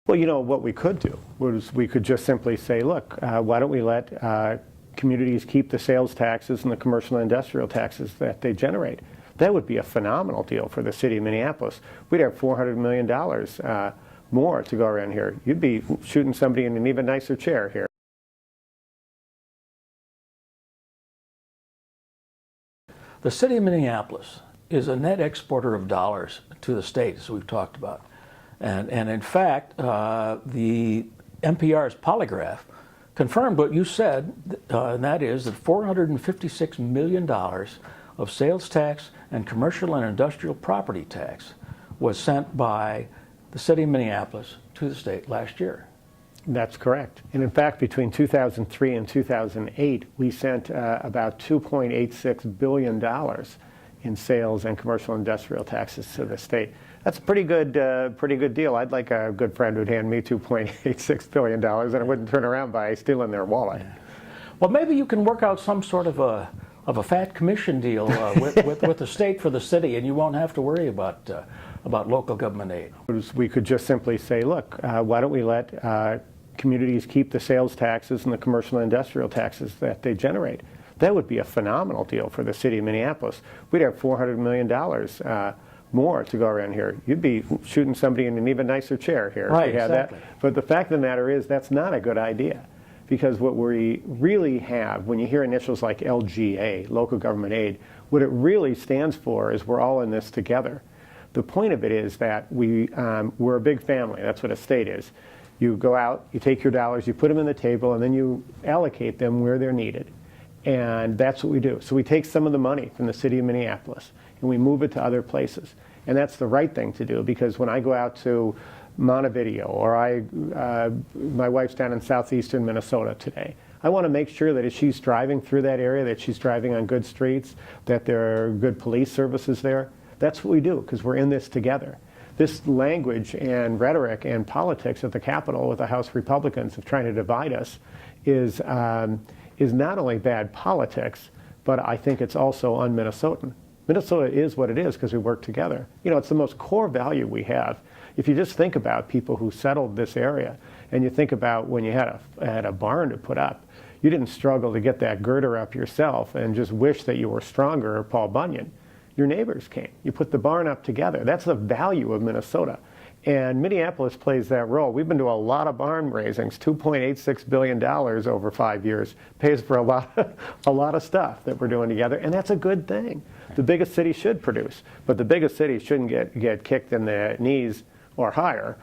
Well, you know, what we could do was we could just simply say, look, why don't we let communities keep the sales taxes and the commercial and industrial taxes that they generate? That would be a phenomenal deal for the city of Minneapolis. We'd have $400 million more to go around here. You'd be shooting somebody in an even nicer chair here. The city of Minneapolis is a net exporter of dollars to the state, as we've talked about. And in fact, the NPR's polygraph confirmed what you said, and that is that $456 million of sales tax and commercial and industrial property tax was sent by the city of Minneapolis to the state last year. That's correct. And in fact, between 2003 and 2008, we sent about $2.86 billion in sales and commercial industrial taxes to the state. That's a pretty good deal. I'd like a good friend who'd hand me $2.86 billion and I wouldn't turn around by stealing their wallet. Yeah. Well, maybe you can work out some sort of a fat commission deal with the state for the city, and you won't have to worry about local government aid. We could just simply say, look, why don't we let communities keep the sales taxes and the commercial and industrial taxes that they generate? That would be a phenomenal deal for the city of Minneapolis. We'd have $400 million more to go around here. You'd be shooting somebody in an even nicer chair here. Right, if you had exactly. That. But the fact of the matter is that's not a good idea, because what we really have, when you hear initials like LGA, local government aid, what it really stands for is we're all in this together. The point of it is that we're a big family. That's what a state is. You go out, you take your dollars, you put them on the table, and then you allocate them where they're needed. And that's what we do. So we take some of the money from the city of Minneapolis and we move it to other places. And that's the right thing to do, because when I go out to Montevideo, or my wife's down in southeastern Minnesota today, I want to make sure that as she's driving through that area, that she's driving on good streets, that there are good police services there. That's what we do, because we're in this together. This language and rhetoric and politics at the Capitol with the House Republicans of trying to divide us is not only bad politics, but I think it's also un-Minnesotan. Minnesota is what it is because we work together. You know, it's the most core value we have. If you just think about people who settled this area, and you think about when you had a barn to put up, you didn't struggle to get that girder up yourself and just wish that you were stronger or Paul Bunyan. Your neighbors came. You put the barn up together. That's the value of Minnesota. And Minneapolis plays that role. We've been to a lot of barn raisings. $2.86 billion over 5 years pays for a lot of stuff that we're doing together, and that's a good thing. The biggest city should produce, but the biggest city shouldn't get kicked in the knees or higher